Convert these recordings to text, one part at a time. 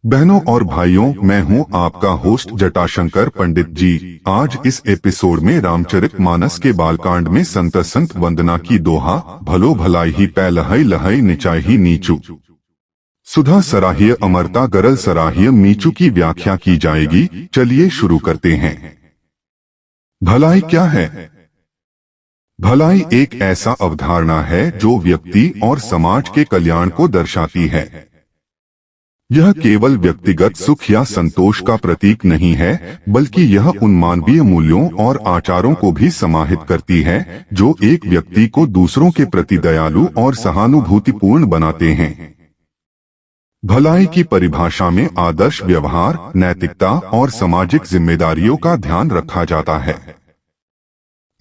बहनों और भाइयों, मैं हूं आपका होस्ट जटाशंकर पंडित जी। आज इस एपिसोड में रामचरितमानस के बालकांड में संत संत वंदना की दोहा भलो भलाई ही पै लहई लहई निचाई ही नीचू सुधा सराहिय अमरता गरल सराहिय मीचू की व्याख्या की जाएगी। चलिए शुरू करते हैं। भलाई क्या है? भलाई एक ऐसा अवधारणा है जो व्यक्ति और समाज के कल्याण को दर्शाती है। यह केवल व्यक्तिगत सुख या संतोष का प्रतीक नहीं है, बल्कि यह उन मानवीय मूल्यों और आचारों को भी समाहित करती है जो एक व्यक्ति को दूसरों के प्रति दयालु और सहानुभूतिपूर्ण बनाते हैं। भलाई की परिभाषा में आदर्श व्यवहार, नैतिकता और सामाजिक जिम्मेदारियों का ध्यान रखा जाता है।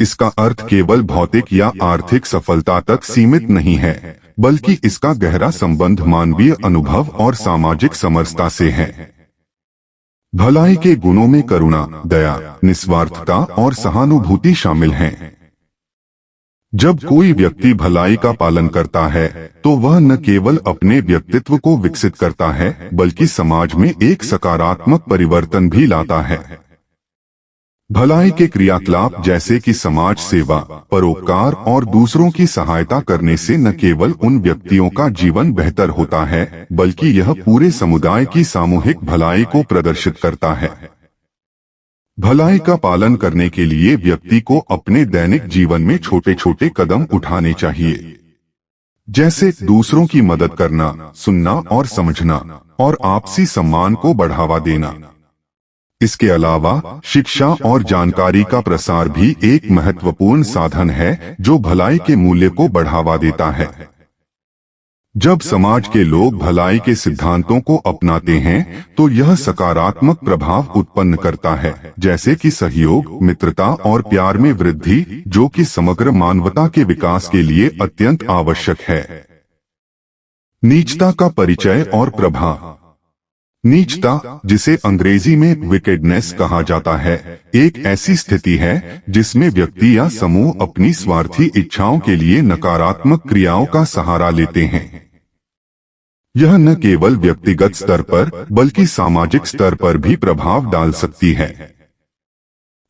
इसका अर्थ केवल भौतिक या आर्थिक सफलता तक सीमित नहीं है, बल्कि इसका गहरा संबंध मानवीय अनुभव और सामाजिक समरसता से है। भलाई के गुणों में करुणा, दया, निस्वार्थता और सहानुभूति शामिल हैं। जब कोई व्यक्ति भलाई का पालन करता है, तो वह न केवल अपने व्यक्तित्व को विकसित करता है, बल्कि समाज में एक सकारात्मक परिवर्तन भी लाता है। भलाई के क्रियाकलाप जैसे कि समाज सेवा, परोपकार और दूसरों की सहायता करने से न केवल उन व्यक्तियों का जीवन बेहतर होता है, बल्कि यह पूरे समुदाय की सामूहिक भलाई को प्रदर्शित करता है। भलाई का पालन करने के लिए व्यक्ति को अपने दैनिक जीवन में छोटे छोटे कदम उठाने चाहिए, जैसे दूसरों की मदद करना, सुनना और समझना, और आपसी सम्मान को बढ़ावा देना। इसके अलावा शिक्षा और जानकारी का प्रसार भी एक महत्वपूर्ण साधन है जो भलाई के मूल्य को बढ़ावा देता है। जब समाज के लोग भलाई के सिद्धांतों को अपनाते हैं, तो यह सकारात्मक प्रभाव उत्पन्न करता है, जैसे कि सहयोग, मित्रता और प्यार में वृद्धि, जो कि समग्र मानवता के विकास के लिए अत्यंत आवश्यक है। नीचता का परिचय और प्रभाव। नीचता, जिसे अंग्रेजी में विकेडनेस कहा जाता है, एक ऐसी स्थिति है जिसमें व्यक्ति या समूह अपनी स्वार्थी इच्छाओं के लिए नकारात्मक क्रियाओं का सहारा लेते हैं। यह न केवल व्यक्तिगत स्तर पर बल्कि सामाजिक स्तर पर भी प्रभाव डाल सकती है।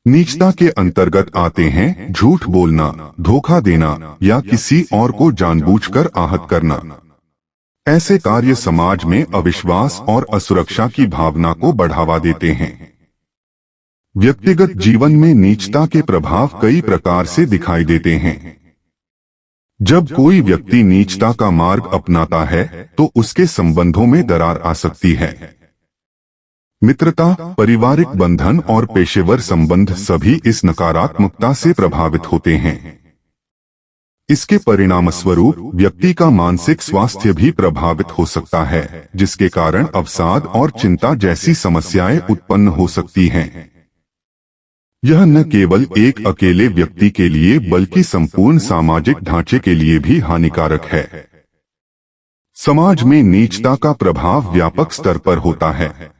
नीचता के अंतर्गत आते हैं झूठ बोलना, धोखा देना या किसी और को जानबूझकर आहत करना। ऐसे कार्य समाज में अविश्वास और असुरक्षा की भावना को बढ़ावा देते हैं। व्यक्तिगत जीवन में नीचता के प्रभाव कई प्रकार से दिखाई देते हैं। जब कोई व्यक्ति नीचता का मार्ग अपनाता है, तो उसके संबंधों में दरार आ सकती है। मित्रता, पारिवारिक बंधन और पेशेवर संबंध सभी इस नकारात्मकता से प्रभावित होते हैं। इसके परिणामस्वरूप व्यक्ति का मानसिक स्वास्थ्य भी प्रभावित हो सकता है, जिसके कारण अवसाद और चिंता जैसी समस्याएं उत्पन्न हो सकती हैं। यह न केवल एक अकेले व्यक्ति के लिए बल्कि संपूर्ण सामाजिक ढांचे के लिए भी हानिकारक है। समाज में नीचता का प्रभाव व्यापक स्तर पर होता है।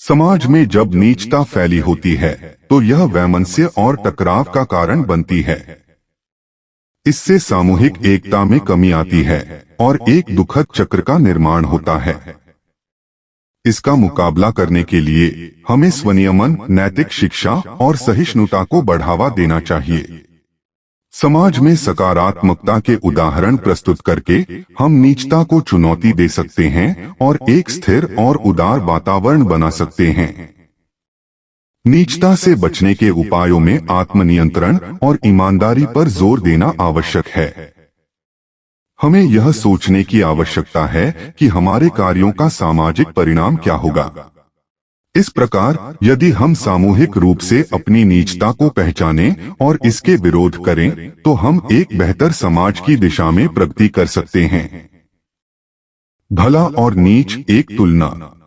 समाज में जब नीचता फैली होती है, तो यह वैमनस्य और टकराव का कारण बनती है। इससे सामूहिक एकता में कमी आती है और एक दुखद चक्र का निर्माण होता है। इसका मुकाबला करने के लिए हमें स्वनियमन, नैतिक शिक्षा और सहिष्णुता को बढ़ावा देना चाहिए। समाज में सकारात्मकता के उदाहरण प्रस्तुत करके हम नीचता को चुनौती दे सकते हैं और एक स्थिर और उदार वातावरण बना सकते हैं। नीचता से बचने के उपायों में आत्मनियंत्रण और ईमानदारी पर जोर देना आवश्यक है। हमें यह सोचने की आवश्यकता है कि हमारे कार्यों का सामाजिक परिणाम क्या होगा। इस प्रकार, यदि हम सामूहिक रूप से अपनी नीचता को पहचानें और इसके विरोध करें, तो हम एक बेहतर समाज की दिशा में प्रगति कर सकते हैं। भला और नीच एक तुलना।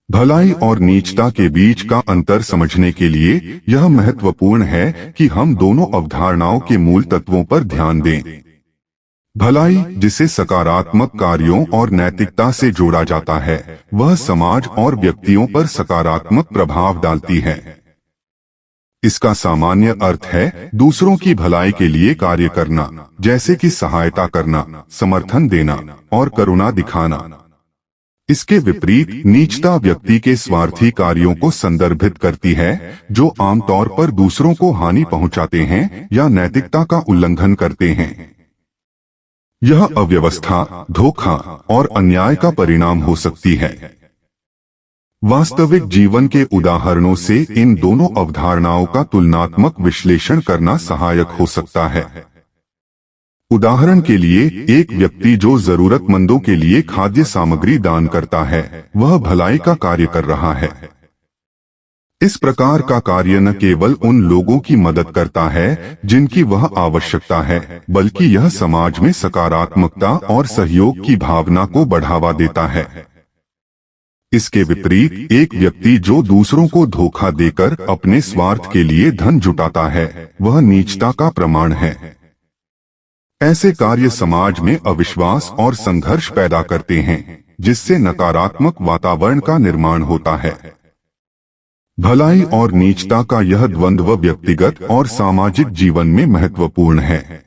भलाई और नीचता के बीच का अंतर समझने के लिए यह महत्वपूर्ण है कि हम दोनों अवधारणाओं के मूल तत्वों पर ध्यान दें। भलाई, जिसे सकारात्मक कार्यों और नैतिकता से जोड़ा जाता है, वह समाज और व्यक्तियों पर सकारात्मक प्रभाव डालती है। इसका सामान्य अर्थ है दूसरों की भलाई के लिए कार्य करना, जैसे कि सहायता करना, समर्थन देना और करुणा दिखाना। इसके विपरीत नीचता व्यक्ति के स्वार्थी कार्यों को संदर्भित करती है, जो आमतौर पर दूसरों को हानि पहुंचाते हैं या नैतिकता का उल्लंघन करते हैं। यह अव्यवस्था, धोखा और अन्याय का परिणाम हो सकती है। वास्तविक जीवन के उदाहरणों से इन दोनों अवधारणाओं का तुलनात्मक विश्लेषण करना सहायक हो सकता है। उदाहरण के लिए, एक व्यक्ति जो जरूरतमंदों के लिए खाद्य सामग्री दान करता है, वह भलाई का कार्य कर रहा है। इस प्रकार का कार्य न केवल उन लोगों की मदद करता है जिनकी वह आवश्यकता है, बल्कि यह समाज में सकारात्मकता और सहयोग की भावना को बढ़ावा देता है। इसके विपरीत, एक व्यक्ति जो दूसरों को धोखा देकर अपने स्वार्थ के लिए धन जुटाता है, वह नीचता का प्रमाण है। ऐसे कार्य समाज में अविश्वास और संघर्ष पैदा करते हैं, जिससे नकारात्मक वातावरण का निर्माण होता है। भलाई और नीचता का यह द्वंद्व व्यक्तिगत और सामाजिक जीवन में महत्वपूर्ण है।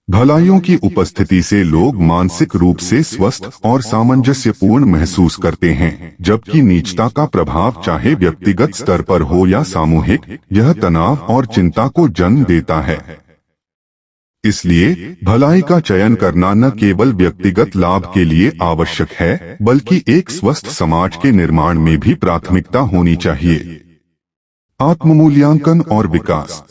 भलाइयों की उपस्थिति से लोग मानसिक रूप से स्वस्थ और सामंजस्यपूर्ण महसूस करते हैं, जबकि नीचता का प्रभाव चाहे व्यक्तिगत स्तर पर हो या सामूहिक, यह तनाव और चिंता को जन्म देता है। इसलिए भलाई का चयन करना न केवल व्यक्तिगत लाभ के लिए आवश्यक है, बल्कि एक स्वस्थ समाज के निर्माण में भी प्राथमिकता होनी चाहिए। आत्ममूल्यांकन और विकास।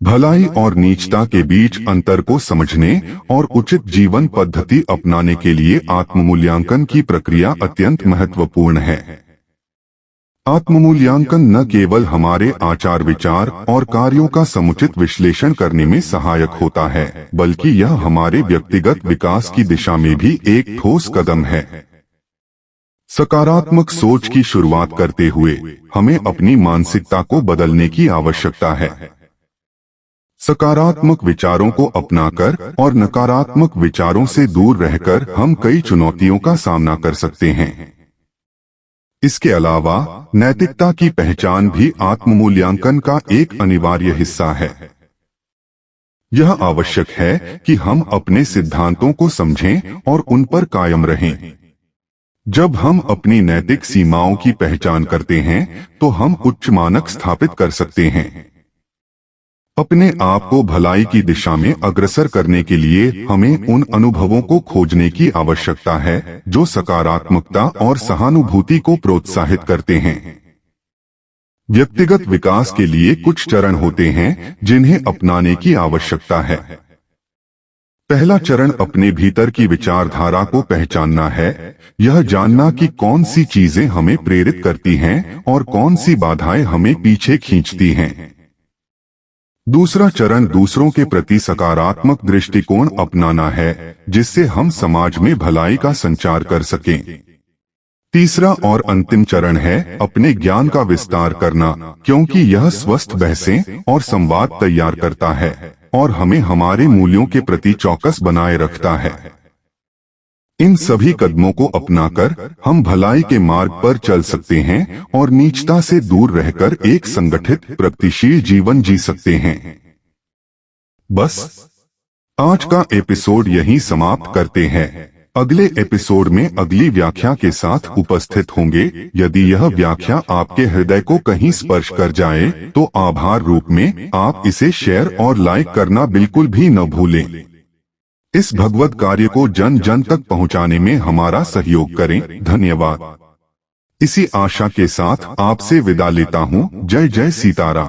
भलाई और नीचता के बीच अंतर को समझने और उचित जीवन पद्धति अपनाने के लिए आत्ममूल्यांकन की प्रक्रिया अत्यंत महत्वपूर्ण है। आत्ममूल्यांकन न केवल हमारे आचार विचार और कार्यों का समुचित विश्लेषण करने में सहायक होता है, बल्कि यह हमारे व्यक्तिगत विकास की दिशा में भी एक ठोस कदम है। सकारात्मक सोच की शुरुआत करते हुए हमें अपनी मानसिकता को बदलने की आवश्यकता है। सकारात्मक विचारों को अपनाकर और नकारात्मक विचारों से दूर रहकर हम कई चुनौतियों का सामना कर सकते हैं। इसके अलावा नैतिकता की पहचान भी आत्ममूल्यांकन का एक अनिवार्य हिस्सा है। यह आवश्यक है कि हम अपने सिद्धांतों को समझें और उन पर कायम रहें। जब हम अपनी नैतिक सीमाओं की पहचान करते हैं, तो हम उच्च मानक स्थापित कर सकते हैं। अपने आप को भलाई की दिशा में अग्रसर करने के लिए हमें उन अनुभवों को खोजने की आवश्यकता है जो सकारात्मकता और सहानुभूति को प्रोत्साहित करते हैं। व्यक्तिगत विकास के लिए कुछ चरण होते हैं जिन्हें अपनाने की आवश्यकता है। पहला चरण अपने भीतर की विचारधारा को पहचानना है, यह जानना कि कौन सी चीजें हमें प्रेरित करती हैं और कौन सी बाधाएं हमें पीछे खींचती हैं। दूसरा चरण दूसरों के प्रति सकारात्मक दृष्टिकोण अपनाना है, जिससे हम समाज में भलाई का संचार कर सकें। तीसरा और अंतिम चरण है अपने ज्ञान का विस्तार करना, क्योंकि यह स्वस्थ बहसें और संवाद तैयार करता है और हमें हमारे मूल्यों के प्रति चौकस बनाए रखता है। इन सभी कदमों को अपनाकर हम भलाई के मार्ग पर चल सकते हैं और नीचता से दूर रहकर एक संगठित प्रगतिशील जीवन जी सकते हैं। बस आज का एपिसोड यहीं समाप्त करते हैं। अगले एपिसोड में अगली व्याख्या के साथ उपस्थित होंगे। यदि यह व्याख्या आपके हृदय को कहीं स्पर्श कर जाए तो आभार रूप में आप इसे शेयर और लाइक करना बिल्कुल भी न भूलें। इस भगवत कार्य को जन जन तक पहुंचाने में हमारा सहयोग करें। धन्यवाद। इसी आशा के साथ आपसे विदा लेता हूं। जय जय सीताराम।